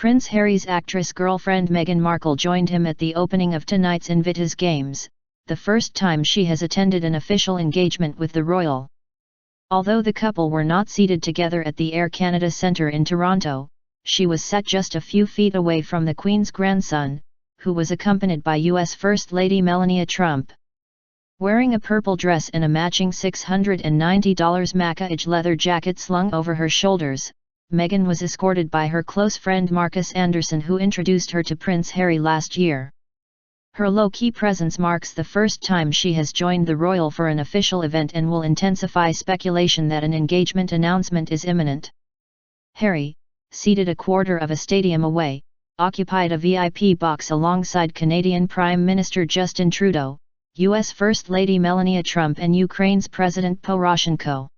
Prince Harry's actress girlfriend Meghan Markle joined him at the opening of tonight's Invictus Games, the first time she has attended an official engagement with the royal. Although the couple were not seated together at the Air Canada Centre in Toronto, she was sat just a few feet away from the Queen's grandson, who was accompanied by US First Lady Melania Trump. Wearing a purple dress and a matching $690 maquillage leather jacket slung over her shoulders, Meghan was escorted by her close friend Marcus Anderson, who introduced her to Prince Harry last year. Her low-key presence marks the first time she has joined the royal for an official event and will intensify speculation that an engagement announcement is imminent. Harry, seated a quarter of a stadium away, occupied a VIP box alongside Canadian Prime Minister Justin Trudeau, US First Lady Melania Trump and Ukraine's President Poroshenko.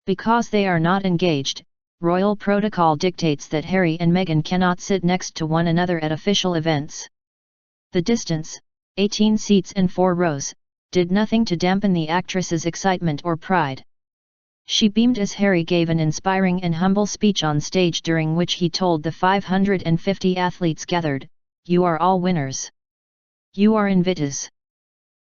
Because they are not engaged, royal protocol dictates that Harry and Meghan cannot sit next to one another at official events. The distance, 18 seats and 4 rows, did nothing to dampen the actress's excitement or pride. She beamed as Harry gave an inspiring and humble speech on stage, during which he told the 550 athletes gathered, "You are all winners. You are invictus."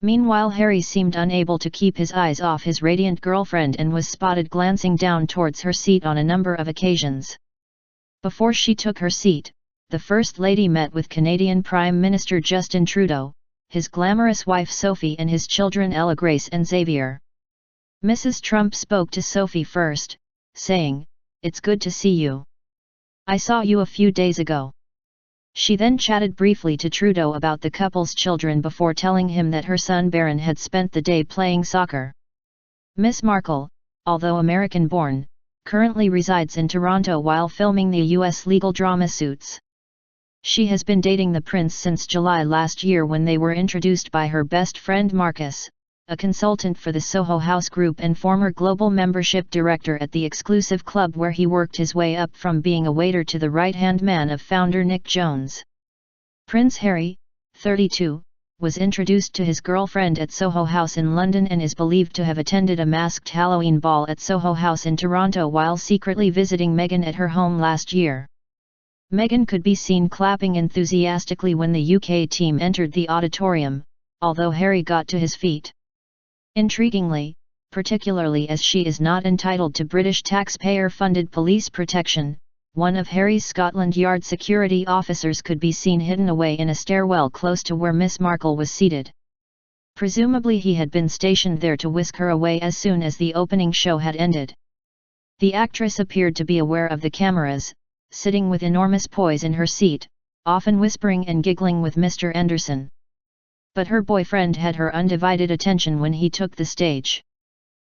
Meanwhile, Harry seemed unable to keep his eyes off his radiant girlfriend and was spotted glancing down towards her seat on a number of occasions. Before she took her seat, the First Lady met with Canadian Prime Minister Justin Trudeau, his glamorous wife Sophie and his children Ella Grace and Xavier. Mrs. Trump spoke to Sophie first, saying, "It's good to see you. I saw you a few days ago." She then chatted briefly to Trudeau about the couple's children before telling him that her son Baron had spent the day playing soccer. Miss Markle, although American-born, currently resides in Toronto while filming the US legal drama Suits. She has been dating the prince since July last year, when they were introduced by her best friend Marcus, a consultant for the Soho House Group and former global membership director at the exclusive club where he worked his way up from being a waiter to the right-hand man of founder Nick Jones. Prince Harry, 32, was introduced to his girlfriend at Soho House in London and is believed to have attended a masked Halloween ball at Soho House in Toronto while secretly visiting Meghan at her home last year. Meghan could be seen clapping enthusiastically when the UK team entered the auditorium, although Harry got to his feet. Intriguingly, particularly as she is not entitled to British taxpayer-funded police protection, one of Harry's Scotland Yard security officers could be seen hidden away in a stairwell close to where Miss Markle was seated. Presumably he had been stationed there to whisk her away as soon as the opening show had ended. The actress appeared to be aware of the cameras, sitting with enormous poise in her seat, often whispering and giggling with Mr. Anderson. But her boyfriend had her undivided attention when he took the stage.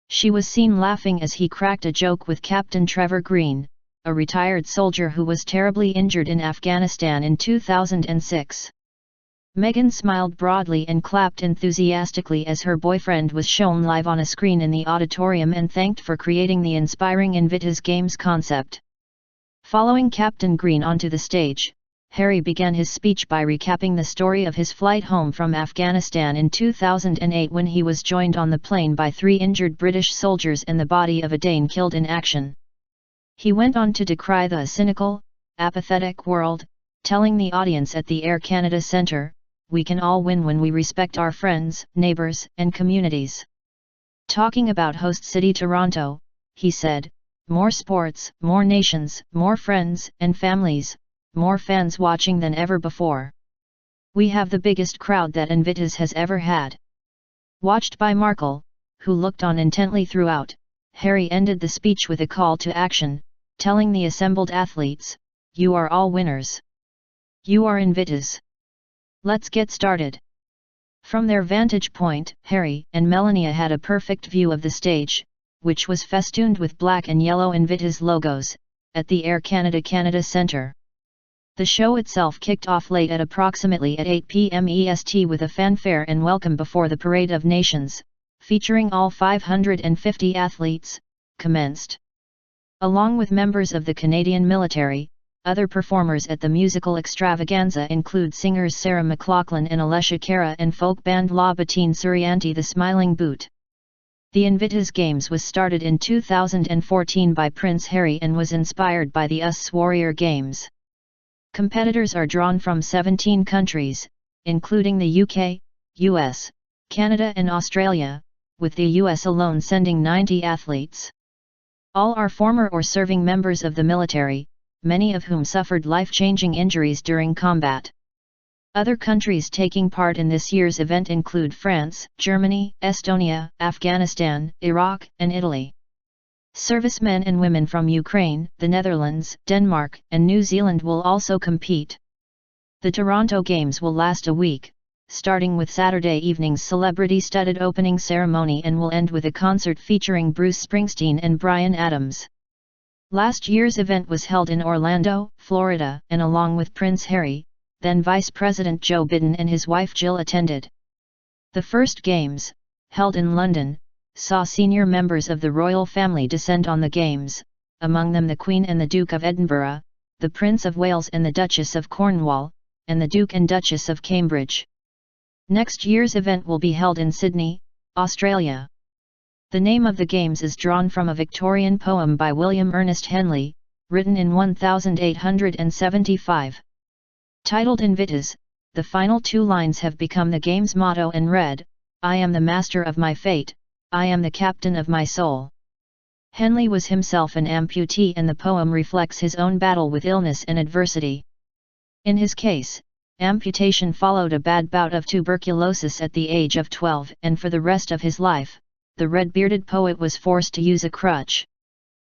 She was seen laughing as he cracked a joke with Captain Trevor Green, a retired soldier who was terribly injured in Afghanistan in 2006. Meghan smiled broadly and clapped enthusiastically as her boyfriend was shown live on a screen in the auditorium and thanked for creating the inspiring Invictus Games concept. Following Captain Green onto the stage, Harry began his speech by recapping the story of his flight home from Afghanistan in 2008, when he was joined on the plane by 3 injured British soldiers and the body of a Dane killed in action. He went on to decry the cynical, apathetic world, telling the audience at the Air Canada Centre, "We can all win when we respect our friends, neighbours, and communities." Talking about host city Toronto, he said, "More sports, more nations, more friends and families, more fans watching than ever before. We have the biggest crowd that Invictus has ever had." Watched by Markle, who looked on intently throughout, Harry ended the speech with a call to action, telling the assembled athletes, "You are all winners. You are Invictus. Let's get started." From their vantage point, Harry and Melania had a perfect view of the stage, which was festooned with black and yellow Invictus logos, at the Air Canada Centre. The show itself kicked off late at approximately at 8 p.m. EST with a fanfare and welcome before the Parade of Nations, featuring all 550 athletes, commenced. Along with members of the Canadian military, other performers at the musical extravaganza include singers Sarah McLachlan and Alessia Cara and folk band La Bottine Surianti the Smiling Boot. The Invictus Games was started in 2014 by Prince Harry and was inspired by the US Warrior Games. Competitors are drawn from 17 countries, including the UK, US, Canada and Australia, with the US alone sending 90 athletes. All are former or serving members of the military, many of whom suffered life-changing injuries during combat. Other countries taking part in this year's event include France, Germany, Estonia, Afghanistan, Iraq, and Italy. Servicemen and women from Ukraine, the Netherlands, Denmark, and New Zealand will also compete. The Toronto Games will last a week, starting with Saturday evening's celebrity-studded opening ceremony and will end with a concert featuring Bruce Springsteen and Bryan Adams. Last year's event was held in Orlando, Florida, and along with Prince Harry, then Vice President Joe Biden and his wife Jill attended. The first Games, held in London, saw senior members of the royal family descend on the Games, among them the Queen and the Duke of Edinburgh, the Prince of Wales and the Duchess of Cornwall, and the Duke and Duchess of Cambridge. Next year's event will be held in Sydney, Australia. The name of the Games is drawn from a Victorian poem by William Ernest Henley, written in 1875. Titled Invictus, the final two lines have become the Game's motto and read, "I am the master of my fate, I am the captain of my soul." Henley was himself an amputee and the poem reflects his own battle with illness and adversity. In his case, amputation followed a bad bout of tuberculosis at the age of 12 and for the rest of his life, the red-bearded poet was forced to use a crutch.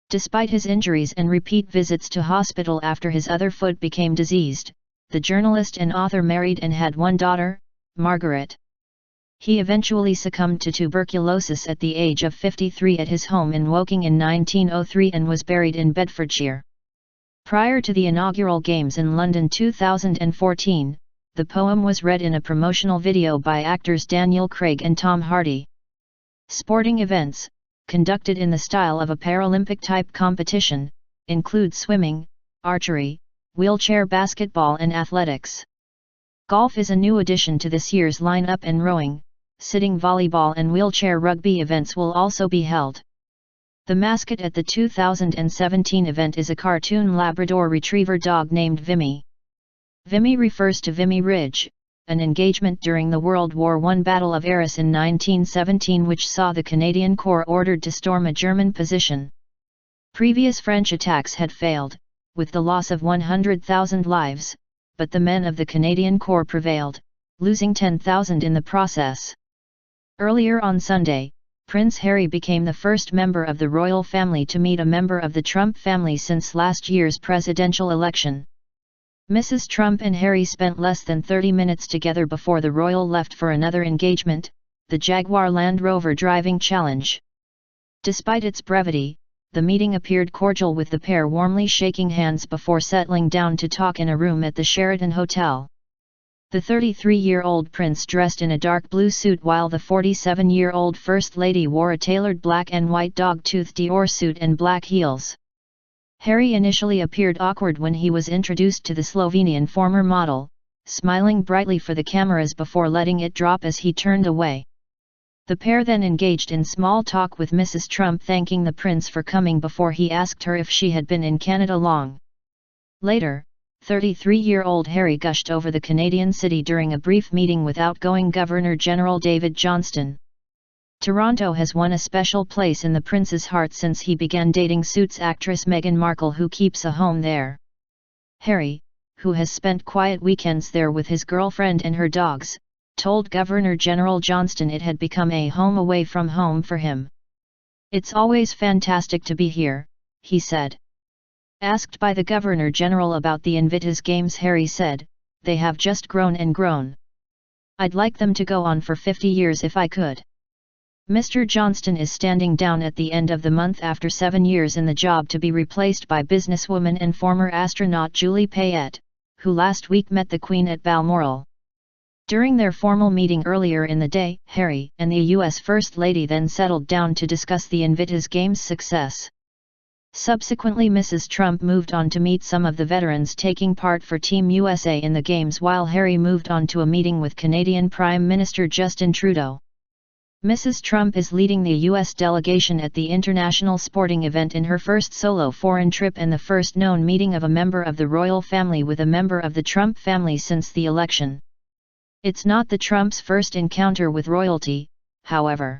Despite his injuries and repeat visits to hospital after his other foot became diseased, the journalist and author married and had one daughter, Margaret. He eventually succumbed to tuberculosis at the age of 53 at his home in Woking in 1903 and was buried in Bedfordshire. Prior to the inaugural Games in London 2014, the poem was read in a promotional video by actors Daniel Craig and Tom Hardy. Sporting events, conducted in the style of a Paralympic-type competition, include swimming, archery, wheelchair basketball and athletics. Golf is a new addition to this year's lineup and rowing, sitting volleyball and wheelchair rugby events will also be held. The mascot at the 2017 event is a cartoon Labrador Retriever dog named Vimy. Vimy refers to Vimy Ridge, an engagement during the World War I Battle of Arras in 1917 which saw the Canadian Corps ordered to storm a German position. Previous French attacks had failed, with the loss of 100,000 lives, but the men of the Canadian Corps prevailed, losing 10,000 in the process. Earlier on Sunday, Prince Harry became the first member of the royal family to meet a member of the Trump family since last year's presidential election. Mrs. Trump and Harry spent less than 30 minutes together before the royal left for another engagement, the Jaguar Land Rover driving challenge. Despite its brevity, the meeting appeared cordial with the pair warmly shaking hands before settling down to talk in a room at the Sheraton Hotel. The 33-year-old prince dressed in a dark blue suit while the 47-year-old First Lady wore a tailored black and white dog-tooth Dior suit and black heels. Harry initially appeared awkward when he was introduced to the Slovenian former model, smiling brightly for the cameras before letting it drop as he turned away. The pair then engaged in small talk with Mrs. Trump thanking the prince for coming before he asked her if she had been in Canada long. Later, 33-year-old Harry gushed over the Canadian city during a brief meeting with outgoing Governor-General David Johnston. Toronto has won a special place in the prince's heart since he began dating Suits actress Meghan Markle who keeps a home there. Harry, who has spent quiet weekends there with his girlfriend and her dogs, told Governor-General Johnston it had become a home away from home for him. "It's always fantastic to be here," he said. Asked by the Governor-General about the Invictus Games, Harry said, "They have just grown and grown. I'd like them to go on for 50 years if I could." Mr. Johnston is standing down at the end of the month after 7 years in the job to be replaced by businesswoman and former astronaut Julie Payette, who last week met the Queen at Balmoral. During their formal meeting earlier in the day, Harry and the U.S. First Lady then settled down to discuss the Invictus Games' success. Subsequently, Mrs. Trump moved on to meet some of the veterans taking part for Team USA in the Games while Harry moved on to a meeting with Canadian Prime Minister Justin Trudeau. Mrs. Trump is leading the U.S. delegation at the international sporting event in her first solo foreign trip and the first known meeting of a member of the royal family with a member of the Trump family since the election. It's not the Trumps' first encounter with royalty, however.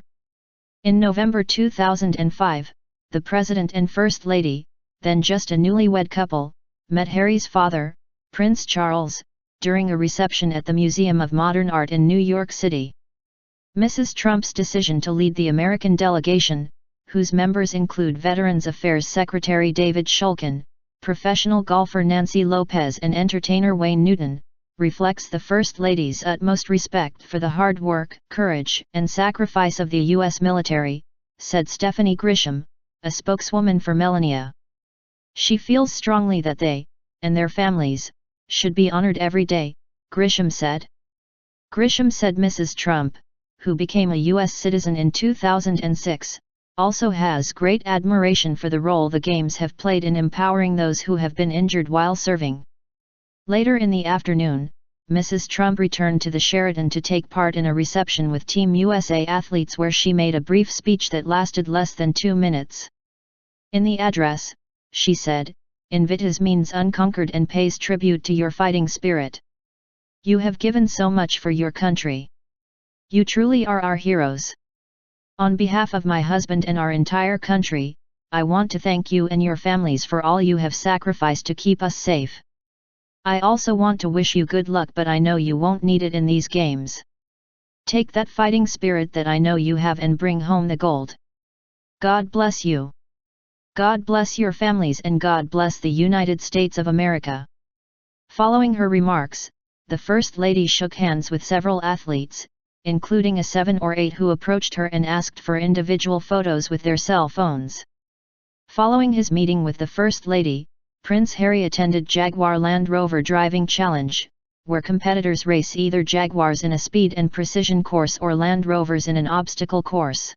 In November 2005, the President and First Lady, then just a newlywed couple, met Harry's father, Prince Charles, during a reception at the Museum of Modern Art in New York City. Mrs. Trump's decision to lead the American delegation, whose members include Veterans Affairs Secretary David Shulkin, professional golfer Nancy Lopez and entertainer Wayne Newton, reflects the First Lady's utmost respect for the hard work, courage, and sacrifice of the U.S. military, said Stephanie Grisham, a spokeswoman for Melania. She feels strongly that they, and their families, should be honored every day, Grisham said. Grisham said Mrs. Trump, who became a U.S. citizen in 2006, also has great admiration for the role the Games have played in empowering those who have been injured while serving. Later in the afternoon, Mrs. Trump returned to the Sheraton to take part in a reception with Team USA athletes where she made a brief speech that lasted less than 2 minutes. In the address, she said, "Invictus means unconquered and pays tribute to your fighting spirit. You have given so much for your country. You truly are our heroes. On behalf of my husband and our entire country, I want to thank you and your families for all you have sacrificed to keep us safe. I also want to wish you good luck, but I know you won't need it in these games. Take that fighting spirit that I know you have and bring home the gold. God bless you. God bless your families and God bless the United States of America." Following her remarks, the First Lady shook hands with several athletes, including a 7 or 8 who approached her and asked for individual photos with their cell phones. Following his meeting with the First Lady, Prince Harry attended Jaguar Land Rover Driving Challenge, where competitors race either Jaguars in a speed and precision course or Land Rovers in an obstacle course.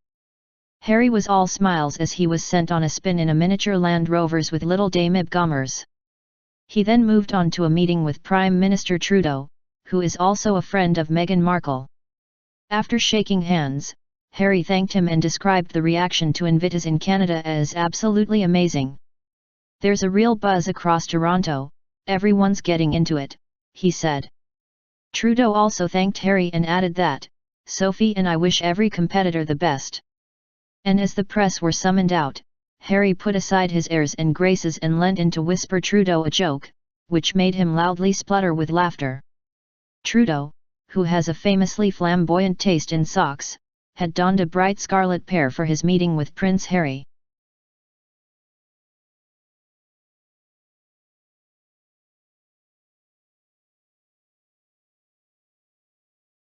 Harry was all smiles as he was sent on a spin in a miniature Land Rovers with little Dame Gommers. He then moved on to a meeting with Prime Minister Trudeau, who is also a friend of Meghan Markle. After shaking hands, Harry thanked him and described the reaction to Invictus in Canada as absolutely amazing. "There's a real buzz across Toronto, everyone's getting into it," he said. Trudeau also thanked Harry and added that, "Sophie and I wish every competitor the best." And as the press were summoned out, Harry put aside his airs and graces and leant in to whisper Trudeau a joke, which made him loudly splutter with laughter. Trudeau, who has a famously flamboyant taste in socks, had donned a bright scarlet pair for his meeting with Prince Harry.